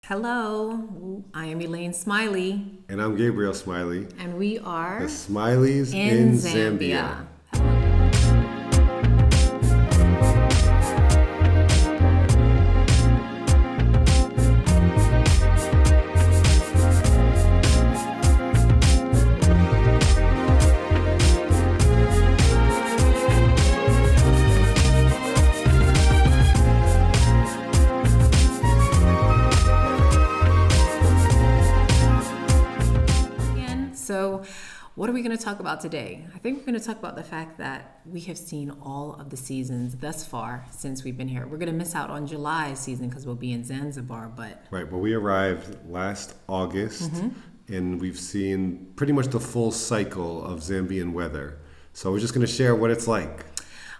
Hello, I am Elaine Smiley, And I'm Gabriel Smiley, and we are the Smileys in in Zambia. Zambia. So, what are we going to talk about today? I think we're going to talk about the fact that we have seen all of the seasons thus far since we've been here. We're going to miss out on July's season because we'll be in Zanzibar, but Right, well, we arrived last August, and we've seen pretty much the full cycle of Zambian weather. So we're just going to share what it's like.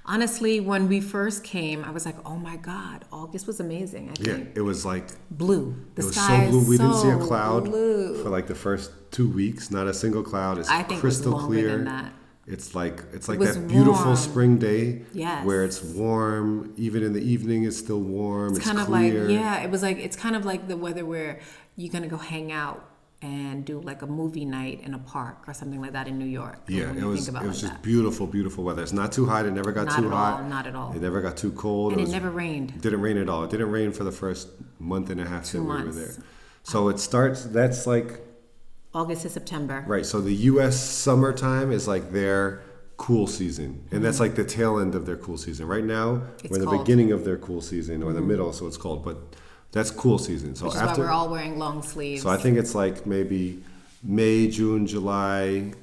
honestly, when we first came, I was like, oh my God, August was amazing. I Yeah, think it was like, blue. The it was sky so blue. is We didn't see a so cloud blue. for like the first 2 weeks, not a single cloud. It's I think it was crystal longer clear. than that. It's like was that beautiful warm. spring day Yes. where it's warm. Even in the evening, it's still warm. It's Kind of clear. like, yeah, it was like, it's kind of like the weather where you're going to go hang out and do like a movie night in a park or something like that in New York. Yeah, when it you was think about it was like just that. beautiful, beautiful weather. It's not too hot. It never got Not too at hot. all, not at all. It never got too cold. And it was- never rained. didn't rain at all. It didn't rain for the first month and a half that we were months. there. So it starts. That's like August to September. right. So the U.S. summertime is like their cool season, and that's like the tail end of their cool season. Right now, It's we're in the cold. beginning of their cool season, or the middle, so it's cold. But that's cool season. So Which is after, why we're all wearing long sleeves. so I think it's like maybe May, June, July,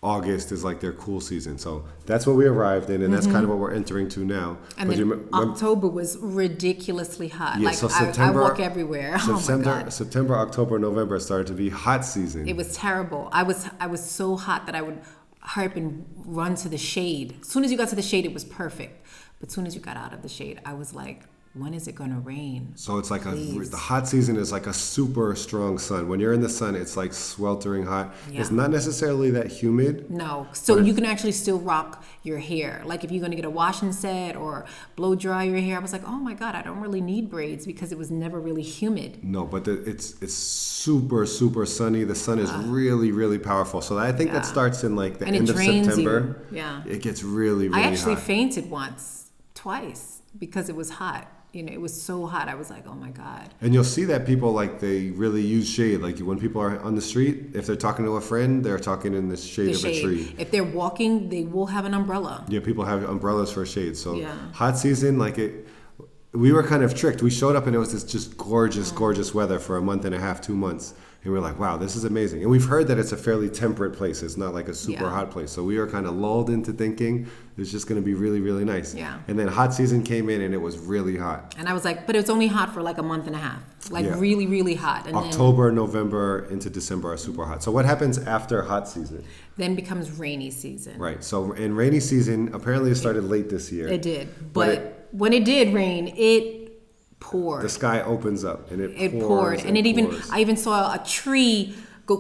August is like their cool season. So that's what we arrived in, and that's kind of what we're entering to now. and But then you rem- October was ridiculously hot. Yeah, like so I September, walk everywhere. Oh my God. September, October, November started to be hot season. It was terrible. I was so hot that I would hurry up and run to the shade. As soon as you got to the shade, it was perfect. But as soon as you got out of the shade, I was like, when is it going to rain? So it's like Please. the hot season is like a super strong sun. When you're in the sun, it's like sweltering hot. Yeah. It's not necessarily that humid. No. So you can actually still rock your hair. Like if you're going to get a wash and set or blow dry your hair, I was like, oh my God, I don't really need braids because it was never really humid. No, but it's super super sunny. The sun is really really powerful. So I think Yeah. that starts in like the And it end of drains September. you. Yeah. It gets really really I actually hot. fainted twice because it was hot. You know, it was so hot. I was like, oh my God. And you'll see that people like they really use shade. Like when people are on the street, if they're talking to a friend, they're talking in the shade The of a shade. tree. If they're walking, they will have an umbrella. Yeah, people have umbrellas for shade. So Yeah. hot season, like it, we were kind of tricked. We showed up and it was this just gorgeous, gorgeous weather for a month and a half, 2 months. And we were like, wow, this is amazing. And we've heard that it's a fairly temperate place. It's not like a super Yeah. hot place. So we were kind of lulled into thinking it's just going to be really, really nice. Yeah. And then hot season came in and it was really hot. And I was like, but it was only hot for like a month and a half. Like Yeah. really, really hot. And October, November into December are super hot. So what happens after hot season? then becomes rainy season. Right. So in rainy season, apparently it started late this year. It did. But But when it did rain, it poured. The sky opens up and it It pours poured. And it even, pours. I even saw a tree go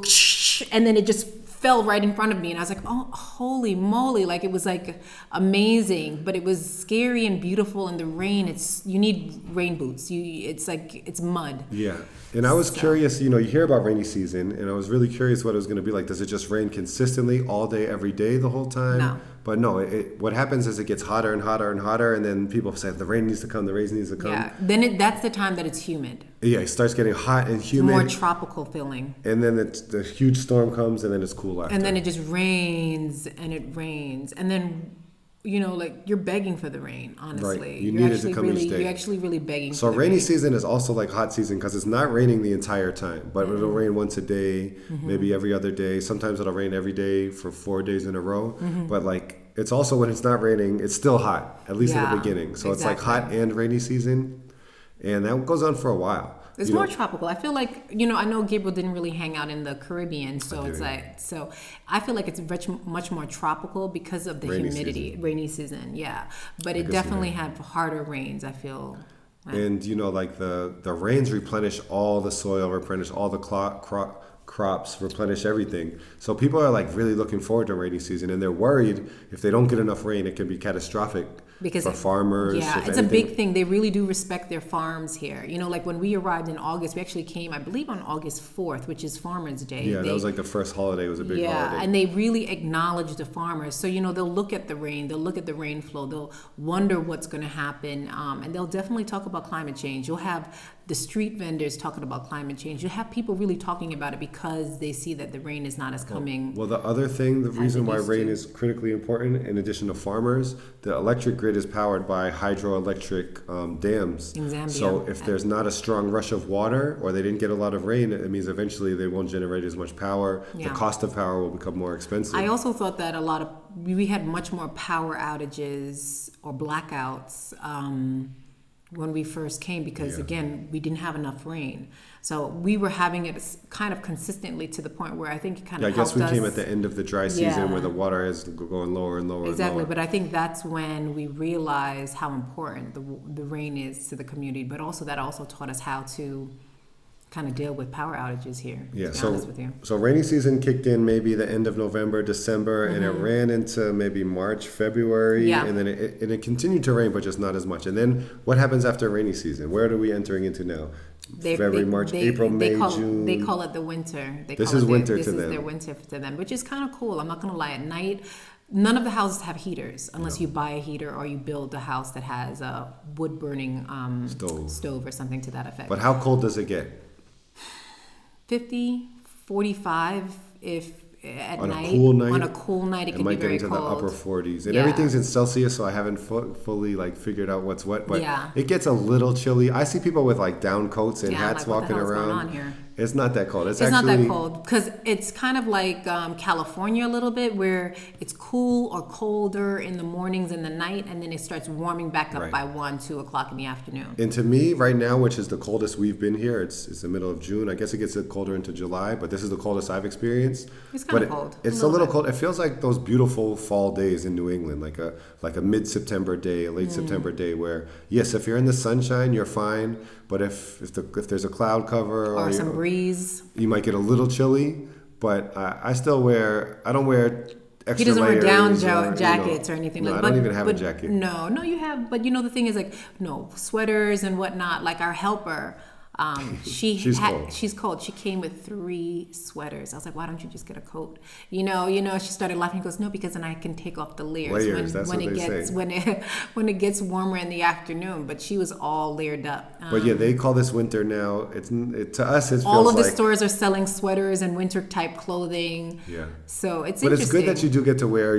and then it just fell right in front of me. And I was like, oh, holy moly. Like it was like amazing, but it was scary and beautiful. And the rain, you need rain boots. It's like, it's mud. Yeah. And I was curious, you hear about rainy season, and I was really curious what it was going to be like. Does it just rain consistently all day, every day, the whole time? No. But no, what happens is it gets hotter and hotter and hotter, and then people say, the rain needs to come, the rain needs to come. Yeah. Then that's the time that it's humid. Yeah, it starts getting hot and humid. More tropical feeling. And then the huge storm comes, and then it's cool after. And then it just rains and it rains. And then, like you're begging for the rain, honestly. Right. You You're need it to come each day. You're actually really begging So for the rainy rain. season is also like hot season because it's not raining the entire time, but it'll rain once a day, maybe every other day. Sometimes it'll rain every day for 4 days in a row. But like it's also when it's not raining, it's still hot, at least in Yeah, the beginning. So it's like exactly. hot and rainy season, and that goes on for a while. It's You more know, tropical. I feel like, I know Gabriel didn't really hang out in the Caribbean, so it's didn't. like, so I feel like it's much more tropical because of the Rainy humidity, rainy season, yeah. But it can see definitely had harder rains, I feel. and like the rains replenish all the soil, replenish all the crops, replenish everything. So people are like really looking forward to rainy season, and they're worried if they don't get enough rain, it can be catastrophic because for farmers. Yeah, if it's anything. a big thing. They really do respect their farms here. You know, like when we arrived in August, we actually came, I believe, on August 4th, which is Farmers Day. Yeah, that was like the first holiday. It was a big holiday. And they really acknowledge the farmers. So, you know, they'll look at the rain, they'll look at the rain flow, they'll wonder what's going to happen, and they'll definitely talk about climate change. You'll have the street vendors talking about climate change. You'll have people really talking about it because they see that the rain is not as coming. Well, the other thing, the reason why rain is critically important, in addition to farmers, the electric grid is powered by hydroelectric dams. In Zambia. So if there's not a strong rush of water, or they didn't get a lot of rain, it means eventually they won't generate as much power. Yeah. The cost of power will become more expensive. I also thought that we had much more power outages or blackouts when we first came because, again, we didn't have enough rain. So we were having it kind of consistently to the point where I think it kind of helped us. I guess we came at the end of the dry season where the water is going lower and lower Exactly, and lower. but I think that's when we realized how important the rain is to the community, but also that also taught us how to kind of deal with power outages here. Yeah, to be honest with you. so rainy season kicked in maybe the end of November, December, and it ran into maybe March, February, and then it continued to rain, but just not as much. And then what happens after rainy season? Where are we entering into now? February, March, April, May, June. They call it the winter. This is winter to them. This is their winter to them, which is kind of cool. I'm not going to lie. At night, none of the houses have heaters unless you buy a heater or you build a house that has a wood-burning stove or something to that effect. But how cold does it get? 50, 45 if at on night. A cool night. On a cool night, it can be very cold. It might get into the upper 40s. And everything's in Celsius, so I haven't fully figured out what's what. But it gets a little chilly. I see people with down coats and hats walking around. Going on here? It's not that cold. It's not that cold because it's kind of like California a little bit where it's cool or colder in the mornings and the night, and then it starts warming back up by 1, 2 o'clock in the afternoon. And to me, right now, which is the coldest we've been here, it's the middle of June. I guess it gets colder into July, but this is the coldest I've experienced. It's kind of cold. It's a little cold. It feels like those beautiful fall days in New England, like a mid-September day, a late September day, where yes, if you're in the sunshine, you're fine. But if there's a cloud cover or some breeze, you might get a little chilly. But I don't wear extra he doesn't wear layers down jackets or anything like that. I don't even have a jacket. No, you have. But the thing is, sweaters and whatnot. Like our helper, she's cold. She came with 3 sweaters. I was like, why don't you just get a coat? She started laughing. He goes, no, because then I can take off the layers that's when what it they gets say. when it gets warmer in the afternoon. But she was all layered up. But they call this winter now. To us, it feels all of the stores are selling sweaters and winter type clothing. Yeah. So it's interesting. But it's good that you do get to wear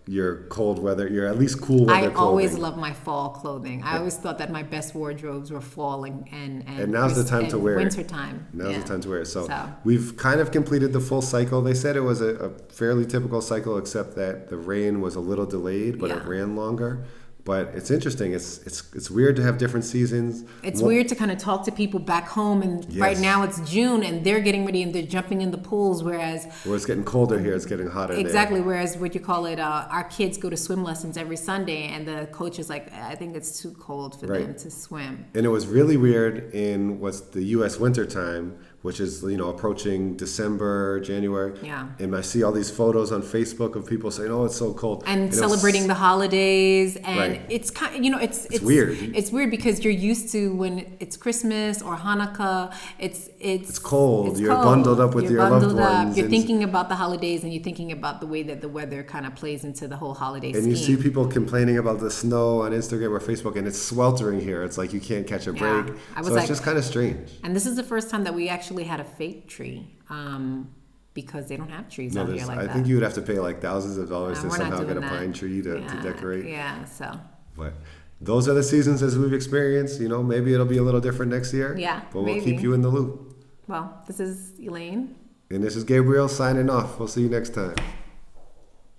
your cold weather, your at least cool weather clothing. I always love my fall clothing. I always thought that my best wardrobes were fall and now's the time to wear winter time. Now's the time to wear it. So we've kind of completed the full cycle. They said it was a fairly typical cycle, except that the rain was a little delayed, but it ran longer. But it's interesting. It's weird to have different seasons. It's weird to kind of talk to people back home, and right now it's June, and they're getting ready and they're jumping in the pools, whereas it's getting colder here, it's getting hotter. Exactly. There. Whereas our kids go to swim lessons every Sunday, and the coach is like, I think it's too cold for them to swim. And it was really weird in what's the U.S. winter time, which is approaching December, January. Yeah. And I see all these photos on Facebook of people saying, "Oh, it's so cold," and celebrating the holidays, and it's kind of it's weird. It's weird because you're used to when it's Christmas or Hanukkah, it's cold. You're bundled up with your loved ones. You're thinking about the holidays, and you're thinking about the way that the weather kind of plays into the whole holiday scheme. And you see people complaining about the snow on Instagram or Facebook, and it's sweltering here. It's like you can't catch a break. It's just kind of strange. And this is the first time that we actually had a fake tree. Because they don't have trees out here like that. I think you would have to pay thousands of dollars to somehow get a pine tree to decorate. Yeah, so. But those are the seasons as we've experienced. Maybe it'll be a little different next year. Yeah, but we'll keep you in the loop. Well, this is Elaine. And this is Gabriel signing off. We'll see you next time.